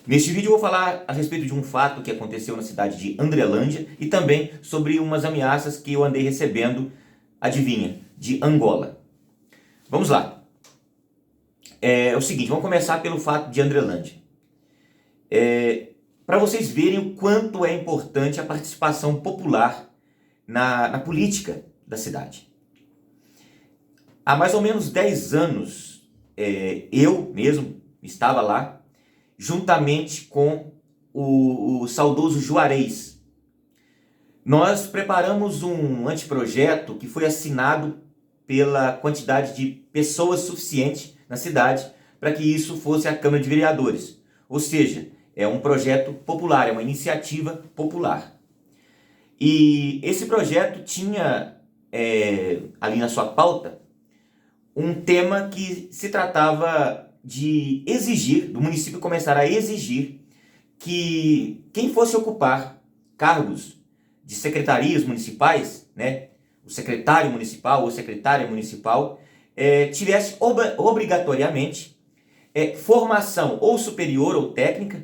Neste vídeo eu vou falar a respeito de um fato que aconteceu na cidade de Andrelândia e também sobre umas ameaças que eu andei recebendo, adivinha, de Angola. Vamos lá. É o seguinte, vamos começar pelo fato de Andrelândia. Para vocês verem o quanto é importante a participação popular na política da cidade. Há mais ou menos 10 anos, eu mesmo estava lá, juntamente com o saudoso Juarez. Nós preparamos um anteprojeto que foi assinado pela quantidade de pessoas suficiente na cidade para que isso fosse a Câmara de Vereadores. Ou seja, é um projeto popular, é uma iniciativa popular. E esse projeto tinha ali na sua pauta um tema que se tratava de exigir, do município começar a exigir que quem fosse ocupar cargos de secretarias municipais, né, o secretário municipal ou secretária municipal, tivesse obrigatoriamente formação ou superior ou técnica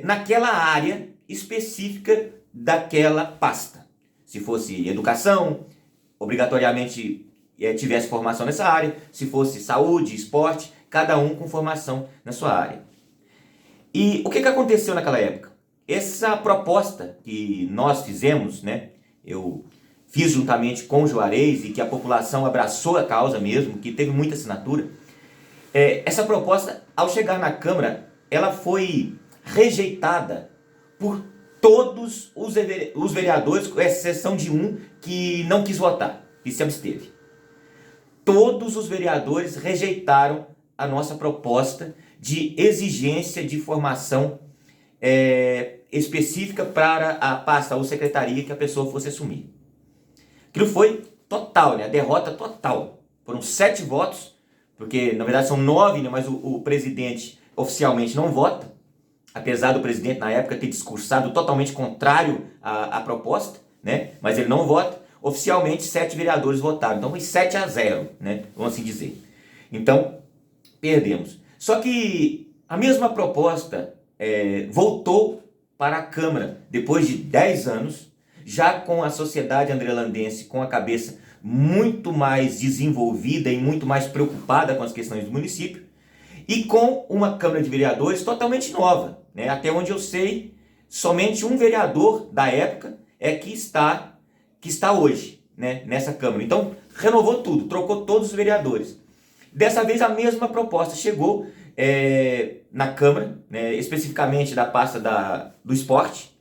naquela área específica daquela pasta. Se fosse educação, obrigatoriamente tivesse formação nessa área, se fosse saúde, esporte, cada um com formação na sua área. E o que aconteceu naquela época? Essa proposta que nós fizemos, né, eu fiz juntamente com o Juarez e que a população abraçou a causa mesmo, que teve muita assinatura, essa proposta, ao chegar na Câmara, ela foi rejeitada por todos os vereadores, com exceção de um que não quis votar, que se absteve. Todos os vereadores rejeitaram a nossa proposta de exigência de formação específica para a pasta ou secretaria que a pessoa fosse assumir. Aquilo foi total, né? A derrota total. Foram 7 votos, porque na verdade são 9, né? Mas o presidente oficialmente não vota, apesar do presidente na época ter discursado totalmente contrário à proposta, né? Mas ele não vota. Oficialmente 7 vereadores votaram, então foi 7-0, né? Vamos assim dizer. Então, perdemos. Só que a mesma proposta voltou para a Câmara depois de 10 anos, já com a sociedade andrelandense com a cabeça muito mais desenvolvida e muito mais preocupada com as questões do município, e com uma Câmara de Vereadores totalmente nova, né? Até onde eu sei, somente um vereador da época que está hoje, né, nessa Câmara. Então, renovou tudo, trocou todos os vereadores. Dessa vez, a mesma proposta chegou na Câmara, né, especificamente da pasta do esporte,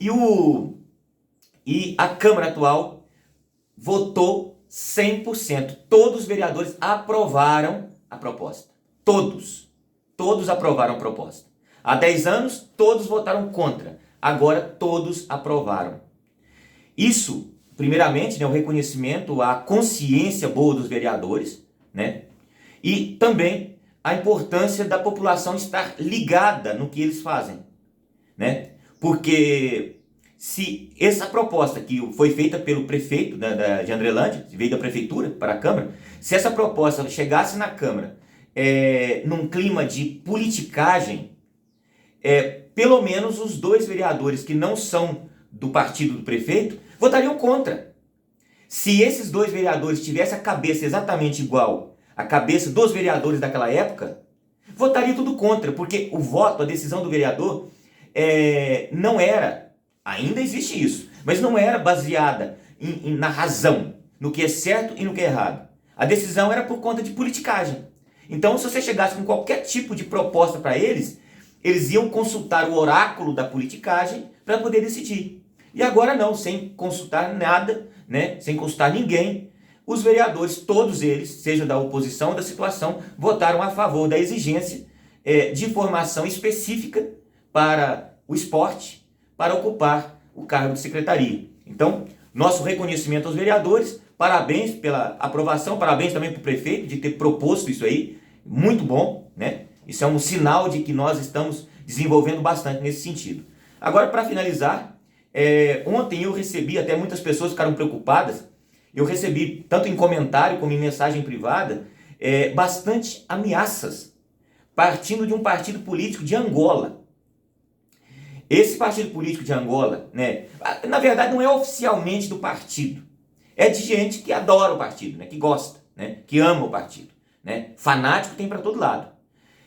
e a Câmara atual votou 100%. Todos os vereadores aprovaram a proposta. Todos aprovaram a proposta. Há 10 anos, todos votaram contra. Agora, todos aprovaram. Isso, primeiramente, né, o reconhecimento à consciência boa dos vereadores, né, e também a importância da população estar ligada no que eles fazem, né, porque se essa proposta que foi feita pelo prefeito de Andrelândia, veio da prefeitura para a Câmara, se essa proposta chegasse na Câmara num clima de politicagem, pelo menos os 2 vereadores que não são do partido do prefeito votariam contra. Se esses 2 vereadores tivessem a cabeça exatamente igual à cabeça dos vereadores daquela época, votariam tudo contra, porque o voto, a decisão do vereador não era, ainda existe isso, mas não era baseada na razão, no que é certo e no que é errado. A decisão era por conta de politicagem. Então, se você chegasse com qualquer tipo de proposta para eles iam consultar o oráculo da politicagem para poder decidir. E agora não, sem consultar nada, né, sem consultar ninguém, os vereadores, todos eles, seja da oposição ou da situação, votaram a favor da exigência de formação específica para o esporte, para ocupar o cargo de secretaria. Então, nosso reconhecimento aos vereadores, parabéns pela aprovação, parabéns também para o prefeito de ter proposto isso aí, muito bom, né? Isso é um sinal de que nós estamos desenvolvendo bastante nesse sentido. Agora, para finalizar, ontem eu recebi, até muitas pessoas ficaram preocupadas, eu recebi, tanto em comentário como em mensagem privada, bastante ameaças partindo de um partido político de Angola. Esse partido político de Angola, né, na verdade não é oficialmente do partido, é de gente que adora o partido, né, que gosta, né, que ama o partido, né, fanático tem para todo lado.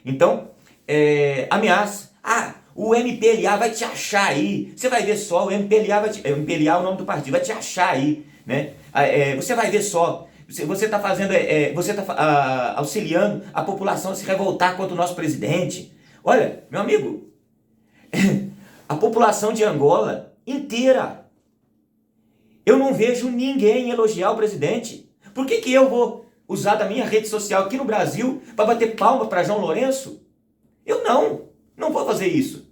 Então, ameaça, o MPLA vai te achar aí, você vai ver só, o MPLA MPLA é o nome do partido, vai te achar aí, né, você vai ver só, você está fazendo, você está auxiliando a população a se revoltar contra o nosso presidente. Olha, meu amigo, a população de Angola inteira, eu não vejo ninguém elogiar o presidente. Por que eu vou usar da minha rede social aqui no Brasil para bater palma para João Lourenço? Eu não vou fazer isso.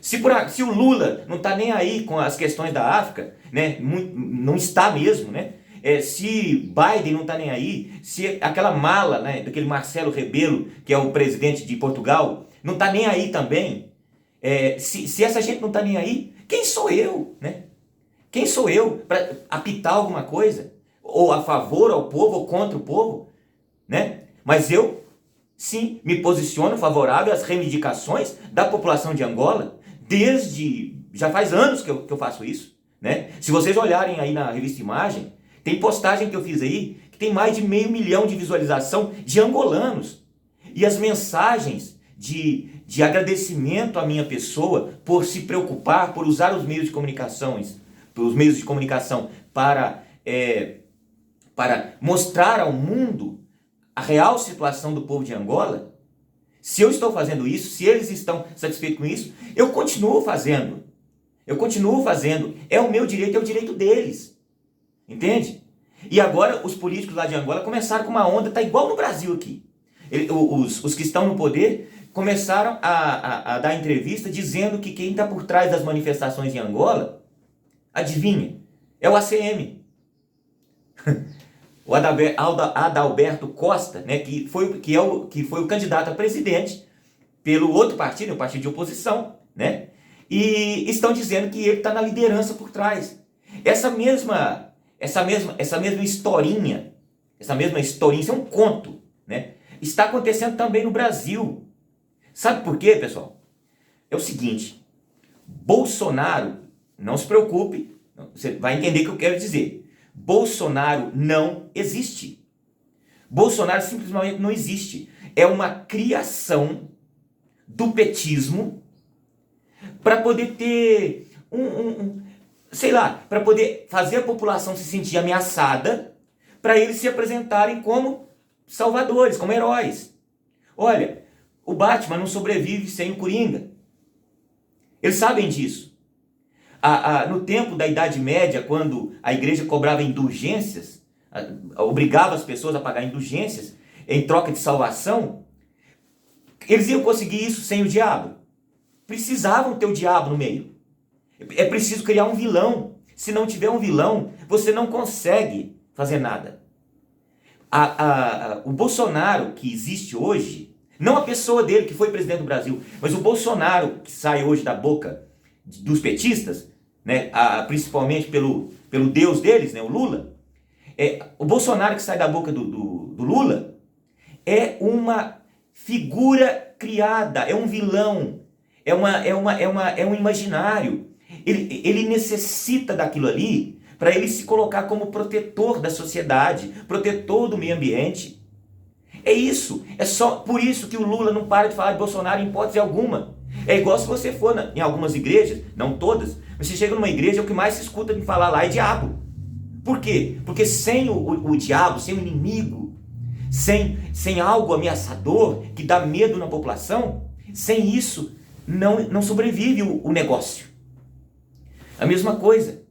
Se o Lula não está nem aí com as questões da África, né, não está mesmo, né? Se Biden não está nem aí, se aquela mala, né, daquele Marcelo Rebelo, que é o presidente de Portugal, não está nem aí também, se essa gente não está nem aí, quem sou eu, né? Quem sou eu para apitar alguma coisa? Ou a favor ao povo ou contra o povo, né? Mas eu, sim, me posiciono favorável às reivindicações da população de Angola, já faz anos que eu faço isso, né? Se vocês olharem aí na revista Imagem, tem postagem que eu fiz aí que tem mais de 500 mil de visualização de angolanos. E as mensagens de agradecimento à minha pessoa por se preocupar, por usar os meios de comunicação para mostrar ao mundo a real situação do povo de Angola. Se eu estou fazendo isso, se eles estão satisfeitos com isso, eu continuo fazendo. É o meu direito, é o direito deles. Entende? E agora os políticos lá de Angola começaram com uma onda, tá igual no Brasil aqui. Os que estão no poder começaram a dar entrevista dizendo que quem está por trás das manifestações em Angola, adivinha? É o ACM. O Adalberto Costa, né, que foi o candidato a presidente pelo outro partido, o partido de oposição, né? E estão dizendo que ele está na liderança por trás. Essa mesma historinha, isso é um conto, né? Está acontecendo também no Brasil. Sabe por quê, pessoal? É o seguinte, Bolsonaro, não se preocupe, você vai entender o que eu quero dizer. Bolsonaro não existe. Bolsonaro simplesmente não existe. É uma criação do petismo para poder ter para poder fazer a população se sentir ameaçada, para eles se apresentarem como salvadores, como heróis. Olha, o Batman não sobrevive sem o Coringa. Eles sabem disso. No tempo da Idade Média, quando a igreja cobrava indulgências, obrigava as pessoas a pagar indulgências em troca de salvação, eles iam conseguir isso sem o diabo. Precisavam ter o diabo no meio. É preciso criar um vilão. Se não tiver um vilão, você não consegue fazer nada. O Bolsonaro que existe hoje, não a pessoa dele que foi presidente do Brasil, mas o Bolsonaro que sai hoje da boca dos petistas, né, principalmente pelo Deus deles, né, o Lula, o Bolsonaro que sai da boca do Lula é uma figura criada, é um vilão, é um imaginário. Ele necessita daquilo ali para ele se colocar como protetor da sociedade, protetor do meio ambiente. É isso, é só por isso que o Lula não para de falar de Bolsonaro em hipótese alguma. É igual se você for em algumas igrejas, não todas, mas você chega numa igreja, o que mais se escuta de falar lá é diabo. Por quê? Porque sem o diabo, sem o inimigo, sem algo ameaçador que dá medo na população, sem isso não sobrevive o negócio. A mesma coisa.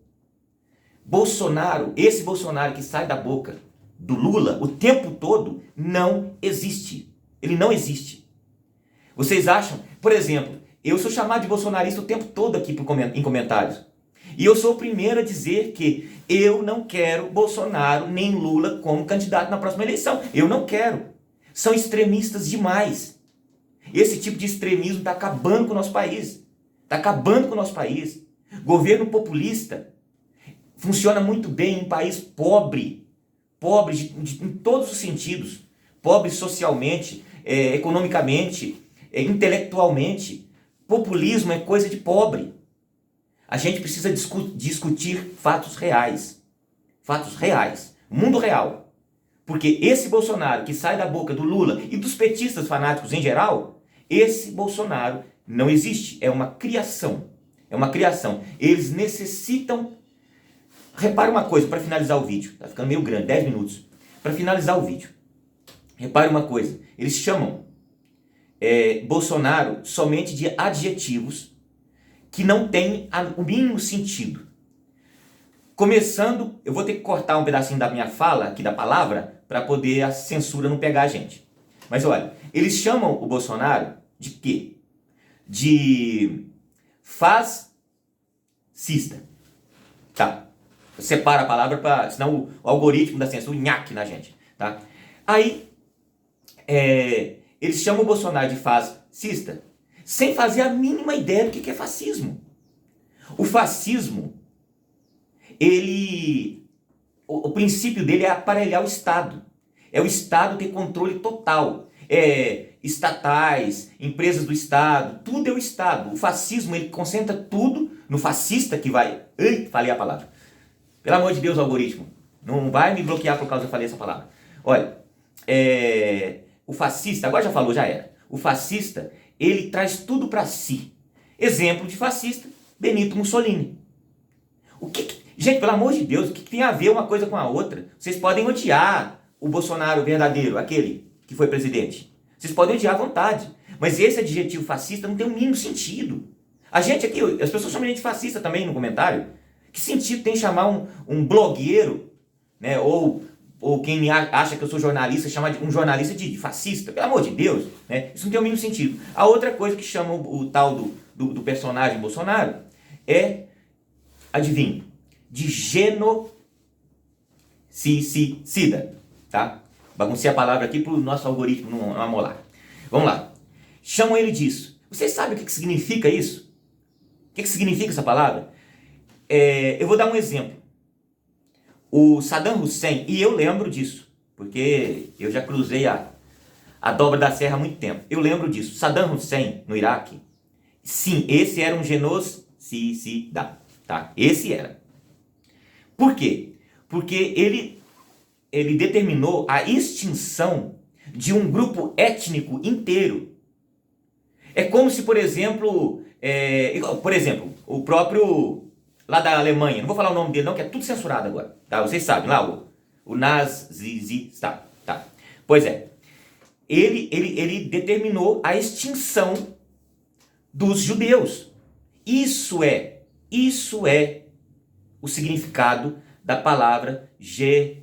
Esse Bolsonaro que sai da boca do Lula o tempo todo não existe. Ele não existe. Vocês acham? Por exemplo, eu sou chamado de bolsonarista o tempo todo aqui em comentários. E eu sou o primeiro a dizer que eu não quero Bolsonaro nem Lula como candidato na próxima eleição. Eu não quero. São extremistas demais. Esse tipo de extremismo está acabando com o nosso país. Está acabando com o nosso país. Governo populista funciona muito bem em país pobre em todos os sentidos, pobre socialmente, economicamente, intelectualmente. Populismo é coisa de pobre. A gente precisa discutir fatos reais. Fatos reais. Mundo real. Porque esse Bolsonaro que sai da boca do Lula e dos petistas fanáticos em geral, esse Bolsonaro não existe. É uma criação. É uma criação. Eles necessitam... Repare uma coisa para finalizar o vídeo. Está ficando meio grande, 10 minutos. Para finalizar o vídeo. Repare uma coisa. Eles chamam Bolsonaro somente de adjetivos que não têm o mínimo sentido. Começando, eu vou ter que cortar um pedacinho da minha fala, aqui da palavra, para poder a censura não pegar a gente. Mas olha, eles chamam o Bolsonaro de quê? De fascista. Tá. Separa a palavra, senão o algoritmo da censura nhaque na gente. Tá? Aí, eles chamam o Bolsonaro de fascista sem fazer a mínima ideia do que é fascismo. O fascismo, o princípio dele é aparelhar o Estado. É o Estado ter controle total. Estatais, empresas do Estado, tudo é o Estado. O fascismo, ele concentra tudo no fascista que vai... falei a palavra. Pelo amor de Deus, algoritmo. Não vai me bloquear por causa que eu falei essa palavra. Olha, o fascista, agora já falou, já era. O fascista, ele traz tudo para si. Exemplo de fascista, Benito Mussolini. Gente, pelo amor de Deus, o que tem a ver uma coisa com a outra? Vocês podem odiar o Bolsonaro verdadeiro, aquele que foi presidente. Vocês podem odiar à vontade. Mas esse adjetivo fascista não tem o mínimo sentido. A gente aqui, as pessoas chamam a gente de fascista também no comentário. Que sentido tem chamar um blogueiro, né, ou quem acha que eu sou jornalista, chamar um jornalista de fascista? Pelo amor de Deus, né? Isso não tem o mínimo sentido. A outra coisa que chama o tal do personagem Bolsonaro é, adivinha, de genocida, tá? Baguncei a palavra aqui para o nosso algoritmo não amolar. Vamos lá. Chamam ele disso. Vocês sabem o que significa isso? O que significa essa palavra? Eu vou dar um exemplo. O Saddam Hussein, e eu lembro disso, porque eu já cruzei a dobra da serra há muito tempo. Eu lembro disso. Saddam Hussein, no Iraque, sim, esse era um genocida, tá? Esse era. Por quê? Porque ele determinou a extinção de um grupo étnico inteiro. É como se, por exemplo, o próprio... lá da Alemanha, não vou falar o nome dele não, que é tudo censurado agora, tá? Vocês sabem, lá o nazista, tá? Pois é, ele determinou a extinção dos judeus. Isso é o significado da palavra genocida,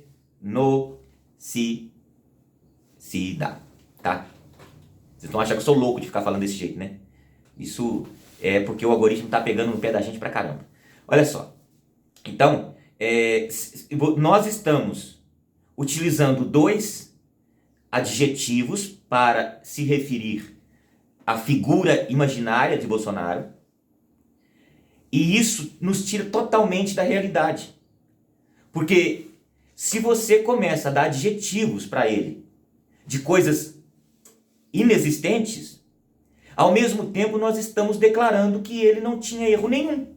tá? Vocês vão achar que eu sou louco de ficar falando desse jeito, né? Isso é porque o algoritmo tá pegando no pé da gente pra caramba. Olha só, então, nós estamos utilizando dois adjetivos para se referir à figura imaginária de Bolsonaro, e isso nos tira totalmente da realidade. Porque se você começa a dar adjetivos para ele de coisas inexistentes, ao mesmo tempo nós estamos declarando que ele não tinha erro nenhum.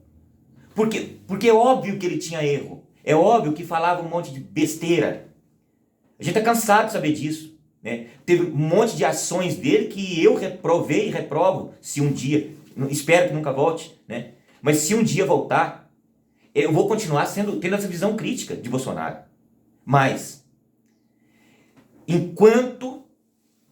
Porque é óbvio que ele tinha erro. É óbvio que falava um monte de besteira. A gente está cansado de saber disso, né? Teve um monte de ações dele que eu reprovei e reprovo se um dia, espero que nunca volte, né? Mas se um dia voltar, eu vou continuar tendo essa visão crítica de Bolsonaro. Mas, enquanto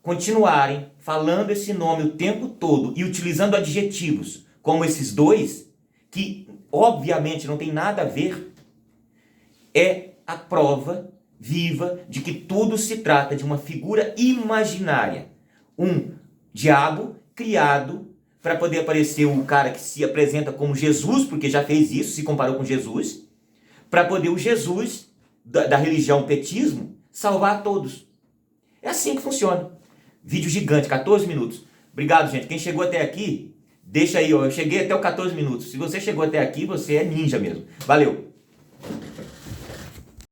continuarem falando esse nome o tempo todo e utilizando adjetivos como esses dois, que obviamente não tem nada a ver, é a prova viva de que tudo se trata de uma figura imaginária. Um diabo criado para poder aparecer um cara que se apresenta como Jesus, porque já fez isso, se comparou com Jesus, para poder o Jesus da religião petismo salvar a todos. É assim que funciona. Vídeo gigante, 14 minutos. Obrigado, gente. Quem chegou até aqui, deixa aí, ó. Eu cheguei até o 14 minutos. Se você chegou até aqui, você é ninja mesmo. Valeu!